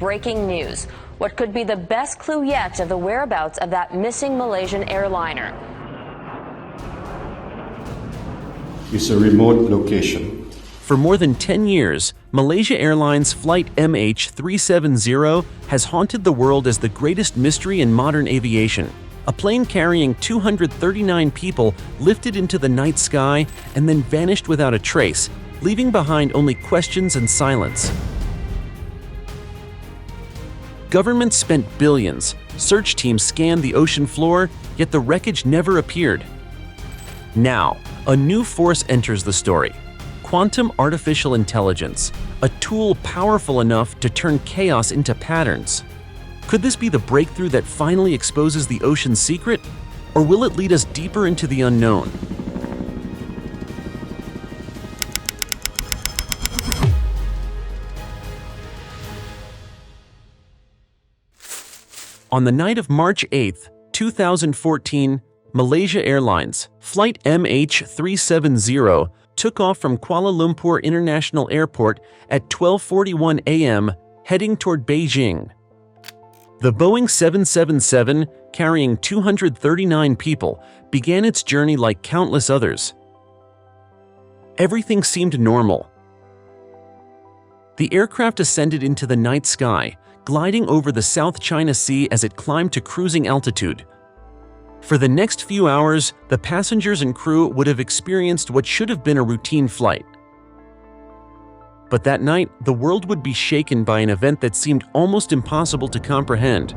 breaking news. What could be the best clue yet of the whereabouts of that missing Malaysian airliner? It's a remote location. For more than 10 years, Malaysia Airlines Flight MH370 has haunted the world as the greatest mystery in modern aviation. A plane carrying 239 people lifted into the night sky and then vanished without a trace, leaving behind only questions and silence. Governments spent billions, search teams scanned the ocean floor, yet the wreckage never appeared. Now, a new force enters the story: quantum artificial intelligence, a tool powerful enough to turn chaos into patterns. Could this be the breakthrough that finally exposes the ocean's secret? Or will it lead us deeper into the unknown? On the night of March 8, 2014, Malaysia Airlines Flight MH370 took off from Kuala Lumpur International Airport at 12:41 a.m., heading toward Beijing. The Boeing 777, carrying 239 people, began its journey like countless others. Everything seemed normal. The aircraft ascended into the night sky, gliding over the South China Sea as it climbed to cruising altitude. For the next few hours, the passengers and crew would have experienced what should have been a routine flight. But that night, the world would be shaken by an event that seemed almost impossible to comprehend.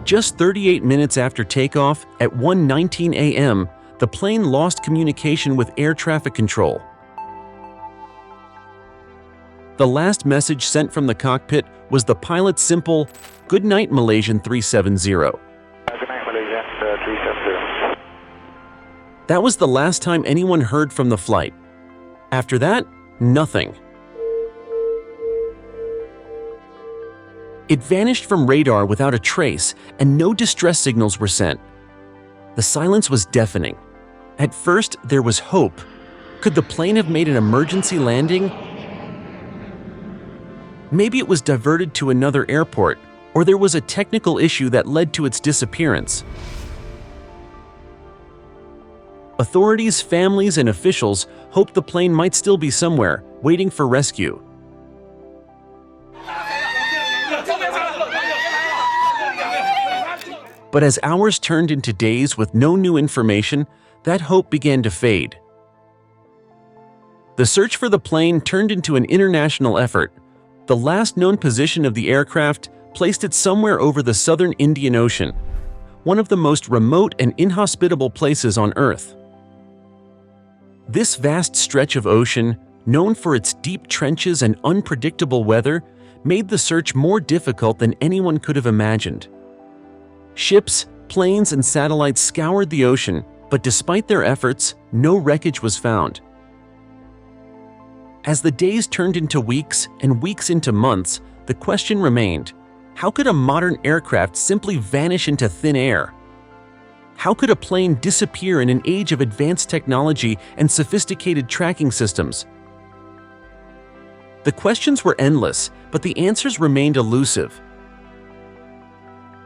Just 38 minutes after takeoff, at 1:19 a.m., the plane lost communication with air traffic control. The last message sent from the cockpit was the pilot's simple, "Good night, Malaysian 370." Good night, Malaysian 370. That was the last time anyone heard from the flight. After that, nothing. It vanished from radar without a trace, and no distress signals were sent. The silence was deafening. At first, there was hope. Could the plane have made an emergency landing? Maybe it was diverted to another airport, or there was a technical issue that led to its disappearance. Authorities, families, and officials hoped the plane might still be somewhere, waiting for rescue. But as hours turned into days with no new information, that hope began to fade. The search for the plane turned into an international effort. The last known position of the aircraft placed it somewhere over the southern Indian Ocean, one of the most remote and inhospitable places on Earth. This vast stretch of ocean, known for its deep trenches and unpredictable weather, made the search more difficult than anyone could have imagined. Ships, planes, and satellites scoured the ocean, but despite their efforts, no wreckage was found. As the days turned into weeks and weeks into months, the question remained: how could a modern aircraft simply vanish into thin air? How could a plane disappear in an age of advanced technology and sophisticated tracking systems? The questions were endless, but the answers remained elusive.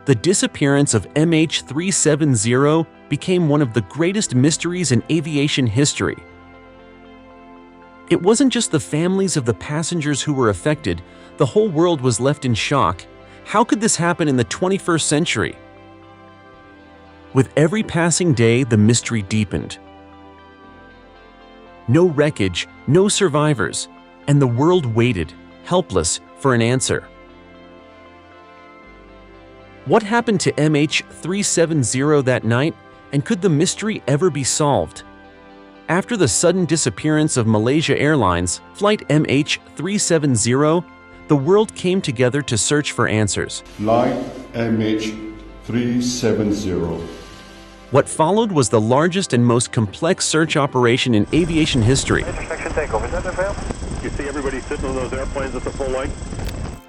The disappearance of MH370 became one of the greatest mysteries in aviation history. It wasn't just the families of the passengers who were affected, the whole world was left in shock. How could this happen in the 21st century? With every passing day, the mystery deepened. No wreckage, no survivors, and the world waited, helpless, for an answer. What happened to MH370 that night, and could the mystery ever be solved? After the sudden disappearance of Malaysia Airlines Flight MH370, the world came together to search for answers. Flight MH370. What followed was the largest and most complex search operation in aviation history. Intersection takeover, is that there, Phil? You see everybody sitting on those airplanes at the full line?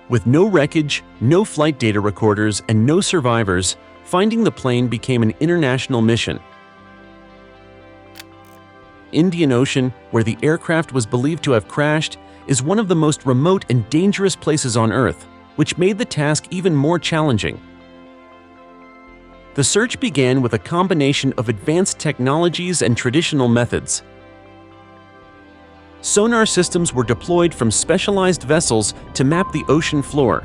With no wreckage, no flight data recorders, and no survivors, finding the plane became an international mission. Indian Ocean, where the aircraft was believed to have crashed, is one of the most remote and dangerous places on Earth, which made the task even more challenging. The search began with a combination of advanced technologies and traditional methods. Sonar systems were deployed from specialized vessels to map the ocean floor.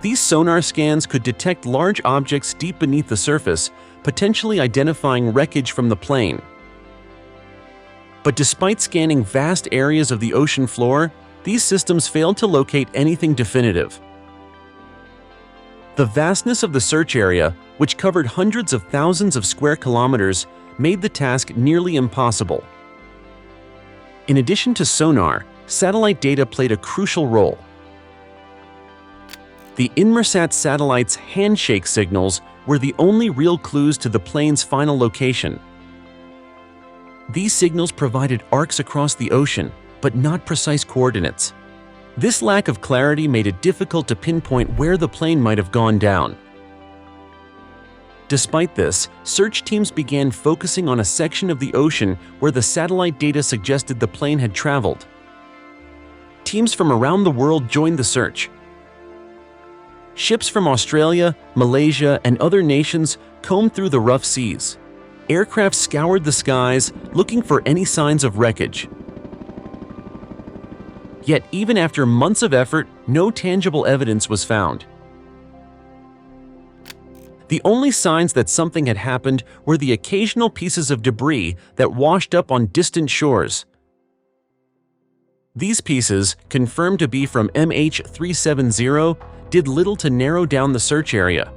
These sonar scans could detect large objects deep beneath the surface, potentially identifying wreckage from the plane. But despite scanning vast areas of the ocean floor, these systems failed to locate anything definitive. The vastness of the search area, which covered hundreds of thousands of square kilometers, made the task nearly impossible. In addition to sonar, satellite data played a crucial role. The Inmarsat satellite's handshake signals were the only real clues to the plane's final location. These signals provided arcs across the ocean, but not precise coordinates. This lack of clarity made it difficult to pinpoint where the plane might have gone down. Despite this, search teams began focusing on a section of the ocean where the satellite data suggested the plane had traveled. Teams from around the world joined the search. Ships from Australia, Malaysia, and other nations combed through the rough seas. Aircraft scoured the skies, looking for any signs of wreckage. Yet, even after months of effort, no tangible evidence was found. The only signs that something had happened were the occasional pieces of debris that washed up on distant shores. These pieces, confirmed to be from MH370, did little to narrow down the search area.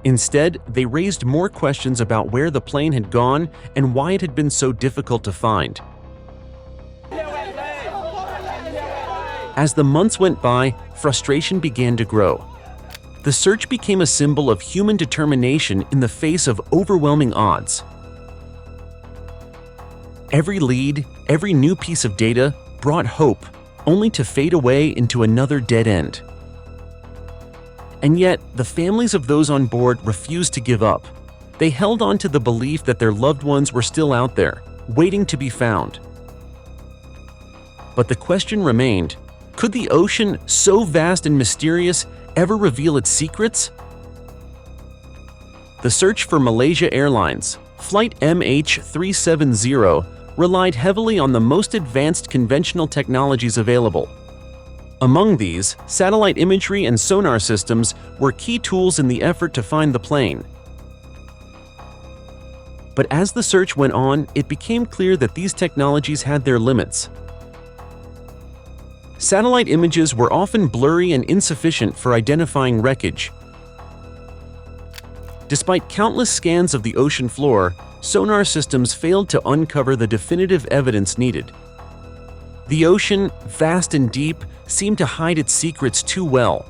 Instead, they raised more questions about where the plane had gone and why it had been so difficult to find. As the months went by, frustration began to grow. The search became a symbol of human determination in the face of overwhelming odds. Every lead, every new piece of data brought hope, only to fade away into another dead end. And yet, the families of those on board refused to give up. They held on to the belief that their loved ones were still out there, waiting to be found. But the question remained, could the ocean, so vast and mysterious, ever reveal its secrets? The search for Malaysia Airlines Flight MH370 relied heavily on the most advanced conventional technologies available. Among these, satellite imagery and sonar systems were key tools in the effort to find the plane. But as the search went on, it became clear that these technologies had their limits. Satellite images were often blurry and insufficient for identifying wreckage. Despite countless scans of the ocean floor, sonar systems failed to uncover the definitive evidence needed. The ocean, vast and deep, seemed to hide its secrets too well.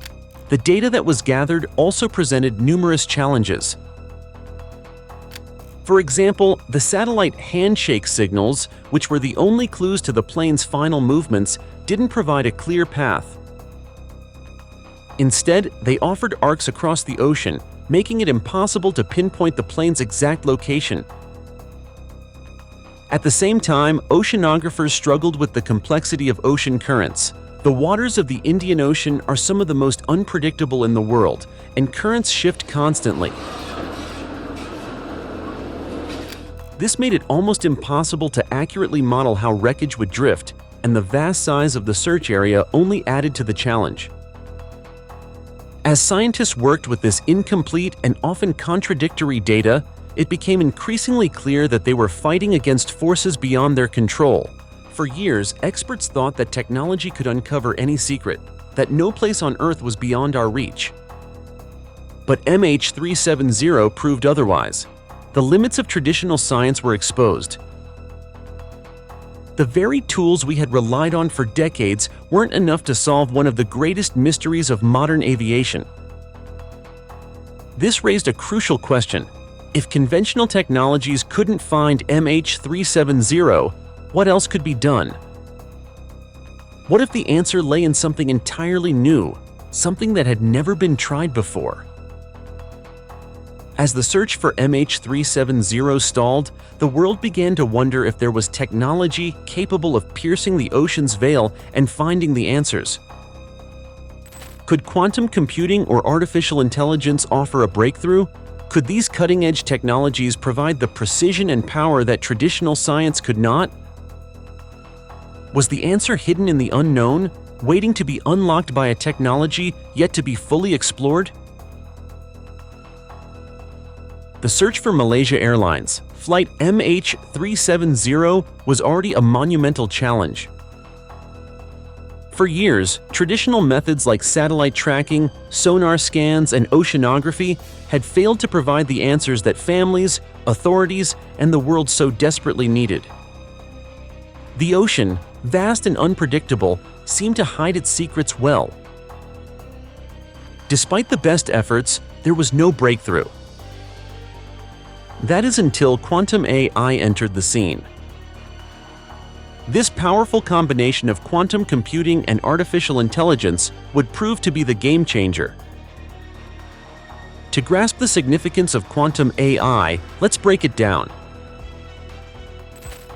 The data that was gathered also presented numerous challenges. For example, the satellite handshake signals, which were the only clues to the plane's final movements, didn't provide a clear path. Instead, they offered arcs across the ocean, making it impossible to pinpoint the plane's exact location. At the same time, oceanographers struggled with the complexity of ocean currents. The waters of the Indian Ocean are some of the most unpredictable in the world, and currents shift constantly. This made it almost impossible to accurately model how wreckage would drift, and the vast size of the search area only added to the challenge. As scientists worked with this incomplete and often contradictory data, it became increasingly clear that they were fighting against forces beyond their control. For years, experts thought that technology could uncover any secret, that no place on Earth was beyond our reach. But MH370 proved otherwise. The limits of traditional science were exposed. The very tools we had relied on for decades weren't enough to solve one of the greatest mysteries of modern aviation. This raised a crucial question. If conventional technologies couldn't find MH370, what else could be done? What if the answer lay in something entirely new, something that had never been tried before? As the search for MH370 stalled, the world began to wonder if there was technology capable of piercing the ocean's veil and finding the answers. Could quantum computing or artificial intelligence offer a breakthrough? Could these cutting-edge technologies provide the precision and power that traditional science could not? Was the answer hidden in the unknown, waiting to be unlocked by a technology yet to be fully explored? The search for Malaysia Airlines Flight MH370 was already a monumental challenge. For years, traditional methods like satellite tracking, sonar scans, and oceanography had failed to provide the answers that families, authorities, and the world so desperately needed. The ocean, vast and unpredictable, seemed to hide its secrets well. Despite the best efforts, there was no breakthrough. That is until quantum AI entered the scene. This powerful combination of quantum computing and artificial intelligence would prove to be the game changer. To grasp the significance of quantum AI, let's break it down.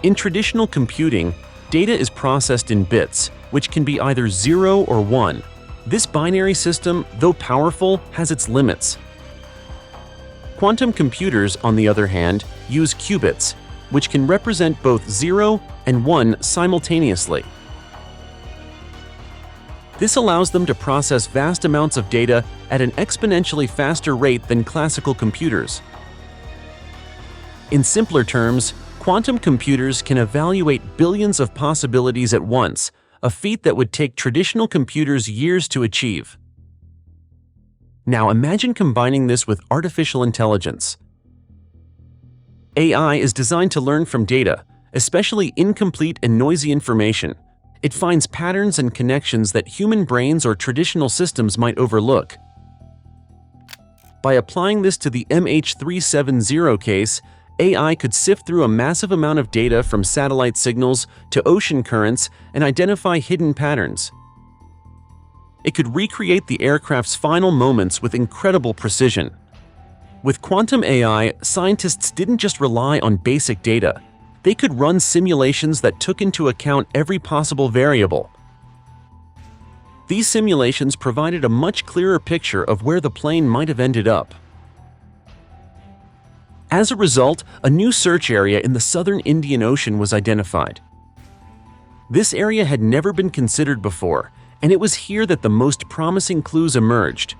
In traditional computing, data is processed in bits, which can be either 0 or 1. This binary system, though powerful, has its limits. Quantum computers, on the other hand, use qubits, which can represent both 0 and 1 simultaneously. This allows them to process vast amounts of data at an exponentially faster rate than classical computers. In simpler terms, quantum computers can evaluate billions of possibilities at once, a feat that would take traditional computers years to achieve. Now imagine combining this with artificial intelligence. AI is designed to learn from data, especially incomplete and noisy information. It finds patterns and connections that human brains or traditional systems might overlook. By applying this to the MH370 case, AI could sift through a massive amount of data from satellite signals to ocean currents and identify hidden patterns. It could recreate the aircraft's final moments with incredible precision. With quantum AI, scientists didn't just rely on basic data. They could run simulations that took into account every possible variable. These simulations provided a much clearer picture of where the plane might have ended up. As a result, a new search area in the southern Indian Ocean was identified. This area had never been considered before, and it was here that the most promising clues emerged.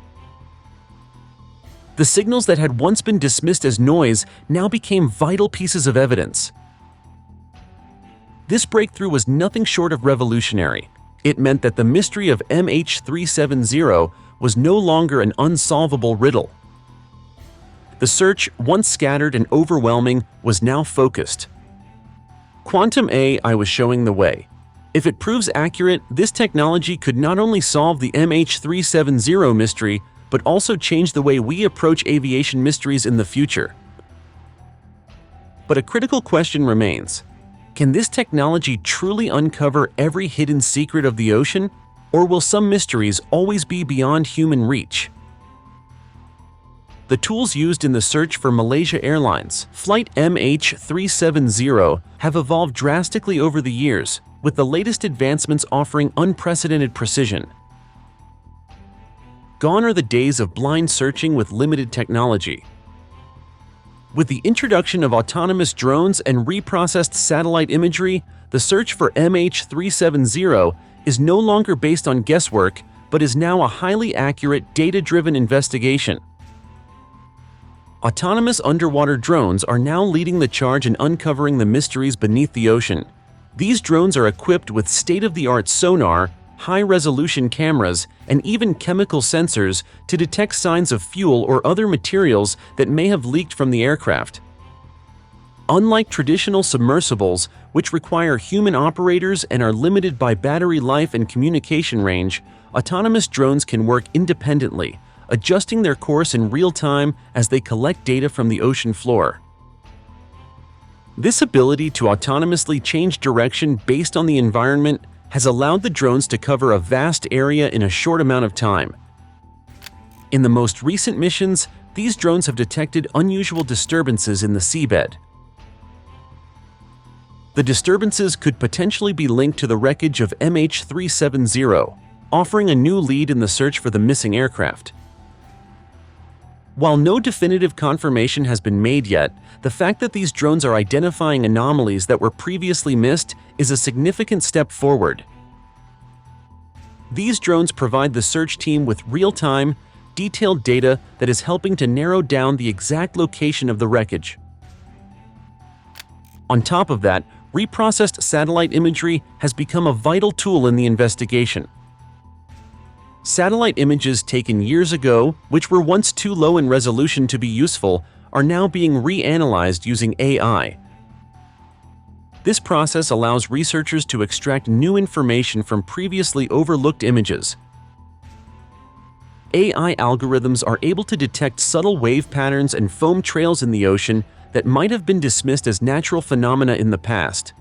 The signals that had once been dismissed as noise now became vital pieces of evidence. This breakthrough was nothing short of revolutionary. It meant that the mystery of MH370 was no longer an unsolvable riddle. The search, once scattered and overwhelming, was now focused. Quantum AI was showing the way. If it proves accurate, this technology could not only solve the MH370 mystery, but also change the way we approach aviation mysteries in the future. But a critical question remains. Can this technology truly uncover every hidden secret of the ocean, or will some mysteries always be beyond human reach? The tools used in the search for Malaysia Airlines Flight MH370 have evolved drastically over the years, with the latest advancements offering unprecedented precision. Gone are the days of blind searching with limited technology. With the introduction of autonomous drones and reprocessed satellite imagery, the search for MH370 is no longer based on guesswork, but is now a highly accurate, data-driven investigation. Autonomous underwater drones are now leading the charge in uncovering the mysteries beneath the ocean. These drones are equipped with state-of-the-art sonar, high-resolution cameras, and even chemical sensors to detect signs of fuel or other materials that may have leaked from the aircraft. Unlike traditional submersibles, which require human operators and are limited by battery life and communication range, autonomous drones can work independently, adjusting their course in real time as they collect data from the ocean floor. This ability to autonomously change direction based on the environment has allowed the drones to cover a vast area in a short amount of time. In the most recent missions, these drones have detected unusual disturbances in the seabed. The disturbances could potentially be linked to the wreckage of MH370, offering a new lead in the search for the missing aircraft. While no definitive confirmation has been made yet, the fact that these drones are identifying anomalies that were previously missed is a significant step forward. These drones provide the search team with real-time, detailed data that is helping to narrow down the exact location of the wreckage. On top of that, reprocessed satellite imagery has become a vital tool in the investigation. Satellite images taken years ago, which were once too low in resolution to be useful, are now being reanalyzed using AI. This process allows researchers to extract new information from previously overlooked images. AI algorithms are able to detect subtle wave patterns and foam trails in the ocean that might have been dismissed as natural phenomena in the past.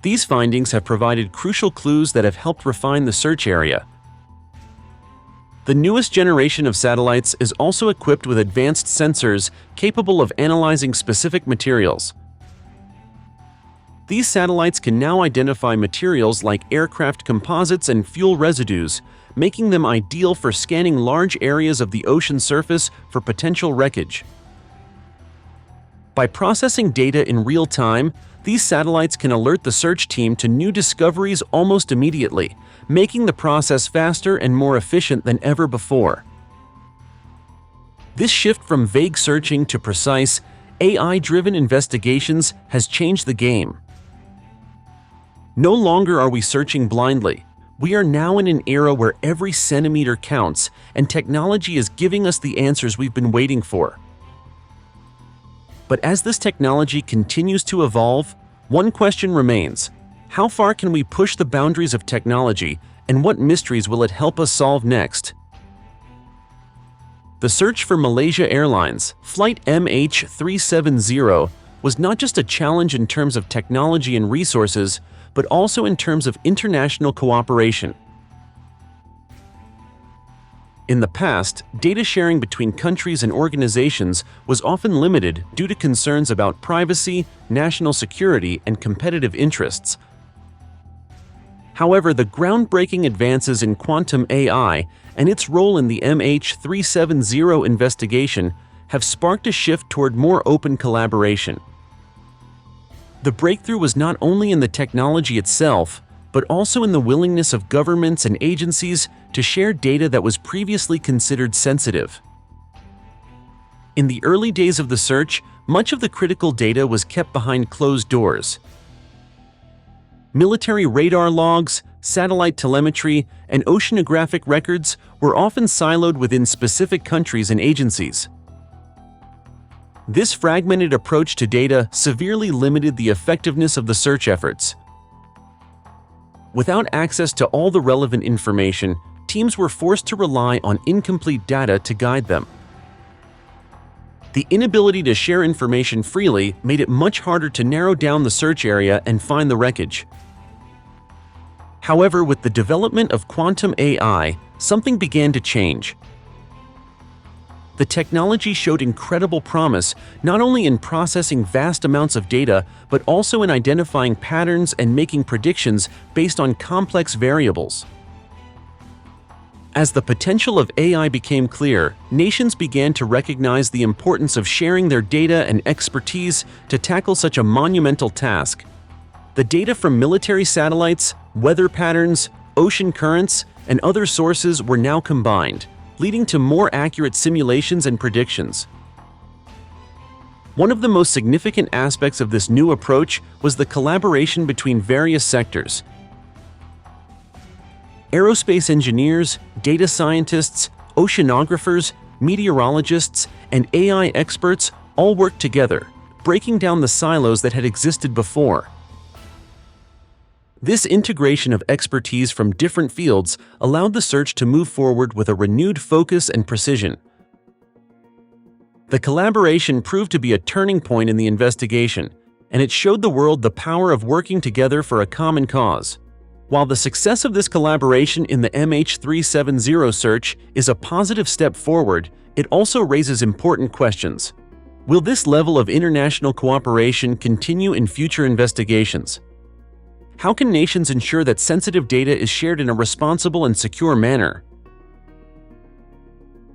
These findings have provided crucial clues that have helped refine the search area. The newest generation of satellites is also equipped with advanced sensors capable of analyzing specific materials. These satellites can now identify materials like aircraft composites and fuel residues, making them ideal for scanning large areas of the ocean surface for potential wreckage. By processing data in real time, these satellites can alert the search team to new discoveries almost immediately, making the process faster and more efficient than ever before. This shift from vague searching to precise, AI-driven investigations has changed the game. No longer are we searching blindly. We are now in an era where every centimeter counts, and technology is giving us the answers we've been waiting for. But as this technology continues to evolve, one question remains: how far can we push the boundaries of technology, and what mysteries will it help us solve next? The search for Malaysia Airlines Flight MH370 was not just a challenge in terms of technology and resources, but also in terms of international cooperation. In the past, data sharing between countries and organizations was often limited due to concerns about privacy, national security, and competitive interests. However, the groundbreaking advances in quantum AI and its role in the MH370 investigation have sparked a shift toward more open collaboration. The breakthrough was not only in the technology itself, but also in the willingness of governments and agencies to share data that was previously considered sensitive. In the early days of the search, much of the critical data was kept behind closed doors. Military radar logs, satellite telemetry, and oceanographic records were often siloed within specific countries and agencies. This fragmented approach to data severely limited the effectiveness of the search efforts. Without access to all the relevant information, teams were forced to rely on incomplete data to guide them. The inability to share information freely made it much harder to narrow down the search area and find the wreckage. However, with the development of quantum AI, something began to change. The technology showed incredible promise not only in processing vast amounts of data, but also in identifying patterns and making predictions based on complex variables. As the potential of AI became clear, nations began to recognize the importance of sharing their data and expertise to tackle such a monumental task. The data from military satellites, weather patterns, ocean currents, and other sources were now combined, leading to more accurate simulations and predictions. One of the most significant aspects of this new approach was the collaboration between various sectors. Aerospace engineers, data scientists, oceanographers, meteorologists, and AI experts all worked together, breaking down the silos that had existed before. This integration of expertise from different fields allowed the search to move forward with a renewed focus and precision. The collaboration proved to be a turning point in the investigation, and it showed the world the power of working together for a common cause. While the success of this collaboration in the MH370 search is a positive step forward, it also raises important questions. Will this level of international cooperation continue in future investigations? How can nations ensure that sensitive data is shared in a responsible and secure manner?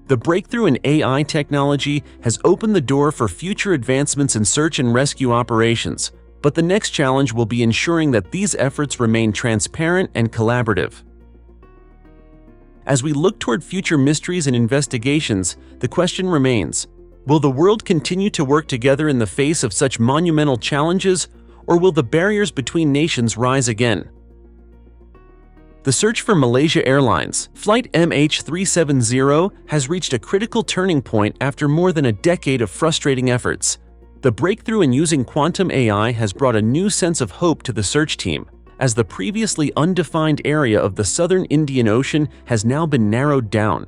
The breakthrough in AI technology has opened the door for future advancements in search and rescue operations, but the next challenge will be ensuring that these efforts remain transparent and collaborative. As we look toward future mysteries and investigations, the question remains: will the world continue to work together in the face of such monumental challenges, or will the barriers between nations rise again? The search for Malaysia Airlines Flight MH370 has reached a critical turning point after more than a decade of frustrating efforts. The breakthrough in using quantum AI has brought a new sense of hope to the search team, as the previously undefined area of the southern Indian Ocean has now been narrowed down.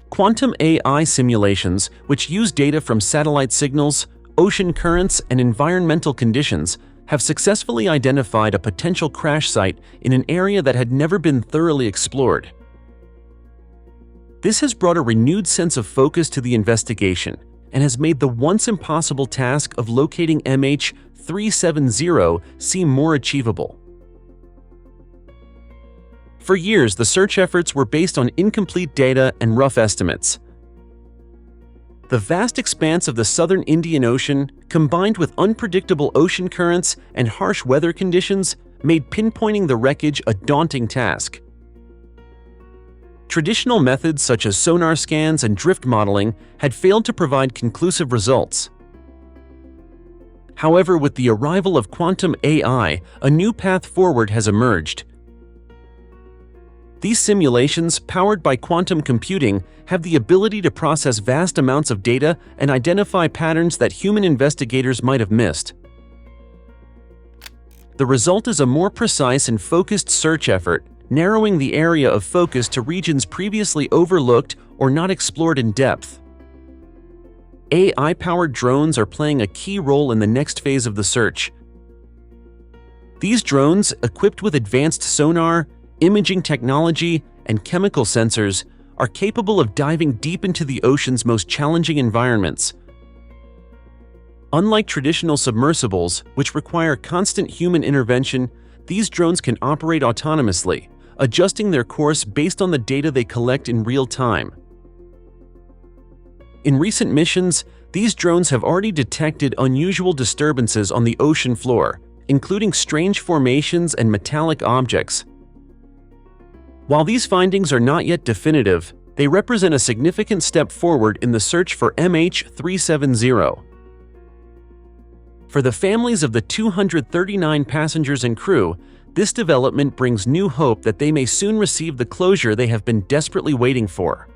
Quantum AI simulations, which use data from satellite signals, ocean currents, and environmental conditions, have successfully identified a potential crash site in an area that had never been thoroughly explored. This has brought a renewed sense of focus to the investigation and has made the once impossible task of locating MH370 seem more achievable. For years, the search efforts were based on incomplete data and rough estimates. The vast expanse of the southern Indian Ocean, combined with unpredictable ocean currents and harsh weather conditions, made pinpointing the wreckage a daunting task. Traditional methods such as sonar scans and drift modeling had failed to provide conclusive results. However, with the arrival of quantum AI, a new path forward has emerged. These simulations, powered by quantum computing, have the ability to process vast amounts of data and identify patterns that human investigators might have missed. The result is a more precise and focused search effort, narrowing the area of focus to regions previously overlooked or not explored in depth. AI-powered drones are playing a key role in the next phase of the search. These drones, equipped with advanced sonar, imaging technology, and chemical sensors, are capable of diving deep into the ocean's most challenging environments. Unlike traditional submersibles, which require constant human intervention, these drones can operate autonomously, adjusting their course based on the data they collect in real time. In recent missions, these drones have already detected unusual disturbances on the ocean floor, including strange formations and metallic objects. While these findings are not yet definitive, they represent a significant step forward in the search for MH370. For the families of the 239 passengers and crew, this development brings new hope that they may soon receive the closure they have been desperately waiting for.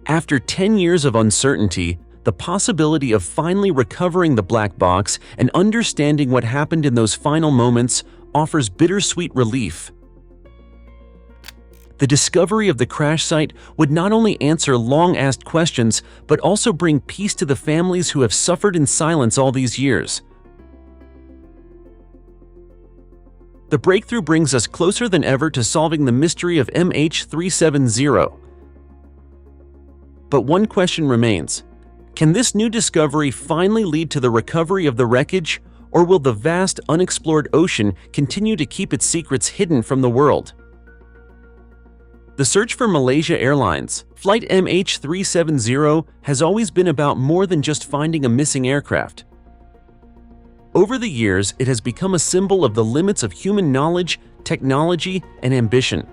After 10 years of uncertainty, the possibility of finally recovering the black box and understanding what happened in those final moments offers bittersweet relief. The discovery of the crash site would not only answer long-asked questions, but also bring peace to the families who have suffered in silence all these years. The breakthrough brings us closer than ever to solving the mystery of MH370. But one question remains: can this new discovery finally lead to the recovery of the wreckage, or will the vast, unexplored ocean continue to keep its secrets hidden from the world? The search for Malaysia Airlines Flight MH370 has always been about more than just finding a missing aircraft. Over the years, it has become a symbol of the limits of human knowledge, technology, and ambition.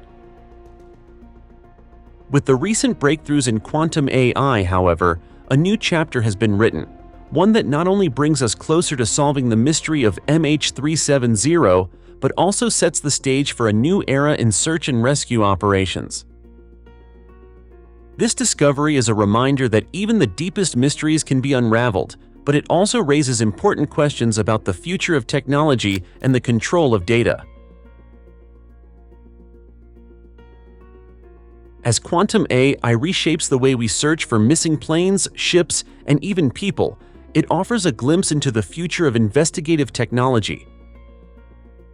With the recent breakthroughs in quantum AI, however, a new chapter has been written, one that not only brings us closer to solving the mystery of MH370, but also sets the stage for a new era in search and rescue operations. This discovery is a reminder that even the deepest mysteries can be unraveled, but it also raises important questions about the future of technology and the control of data. As quantum AI reshapes the way we search for missing planes, ships, and even people, it offers a glimpse into the future of investigative technology.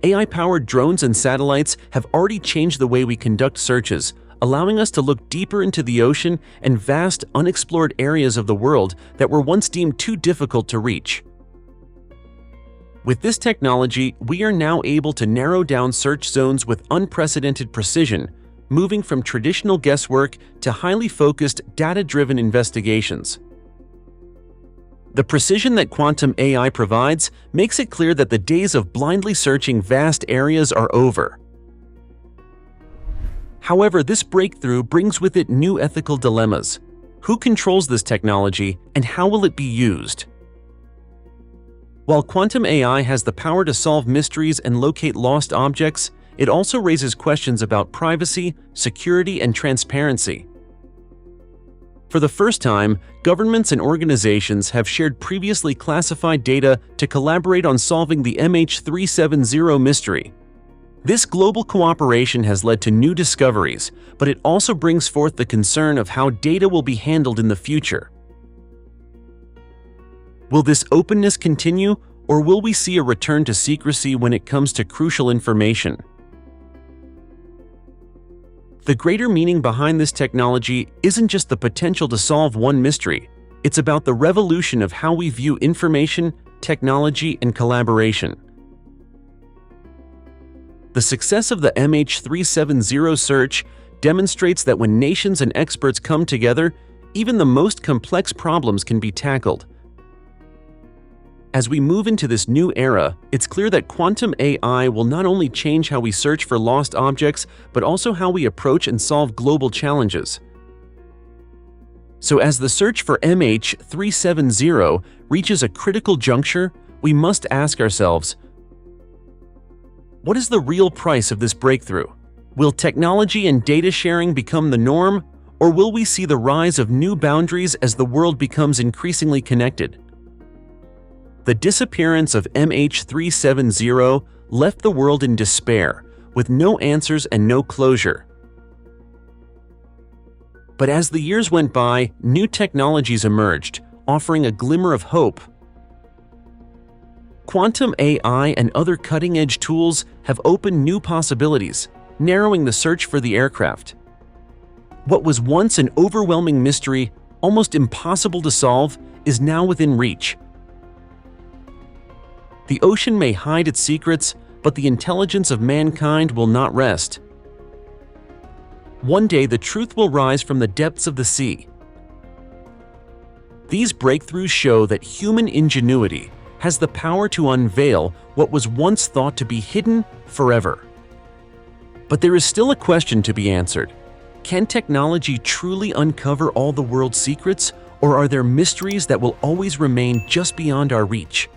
AI-powered drones and satellites have already changed the way we conduct searches, allowing us to look deeper into the ocean and vast, unexplored areas of the world that were once deemed too difficult to reach. With this technology, we are now able to narrow down search zones with unprecedented precision, moving from traditional guesswork to highly focused, data-driven investigations. The precision that quantum AI provides makes it clear that the days of blindly searching vast areas are over. However, this breakthrough brings with it new ethical dilemmas. Who controls this technology, and how will it be used? While quantum AI has the power to solve mysteries and locate lost objects, it also raises questions about privacy, security, and transparency. For the first time, governments and organizations have shared previously classified data to collaborate on solving the MH370 mystery. This global cooperation has led to new discoveries, but it also brings forth the concern of how data will be handled in the future. Will this openness continue, or will we see a return to secrecy when it comes to crucial information? The greater meaning behind this technology isn't just the potential to solve one mystery. It's about the revolution of how we view information, technology, and collaboration. The success of the MH370 search demonstrates that when nations and experts come together, even the most complex problems can be tackled. As we move into this new era, it's clear that quantum AI will not only change how we search for lost objects, but also how we approach and solve global challenges. So as the search for MH370 reaches a critical juncture, we must ask ourselves, what is the real price of this breakthrough? Will technology and data sharing become the norm, or will we see the rise of new boundaries as the world becomes increasingly connected? The disappearance of MH370 left the world in despair, with no answers and no closure. But as the years went by, new technologies emerged, offering a glimmer of hope. Quantum AI and other cutting-edge tools have opened new possibilities, narrowing the search for the aircraft. What was once an overwhelming mystery, almost impossible to solve, is now within reach. The ocean may hide its secrets, but the intelligence of mankind will not rest. One day, the truth will rise from the depths of the sea. These breakthroughs show that human ingenuity has the power to unveil what was once thought to be hidden forever. But there is still a question to be answered. Can technology truly uncover all the world's secrets, or are there mysteries that will always remain just beyond our reach?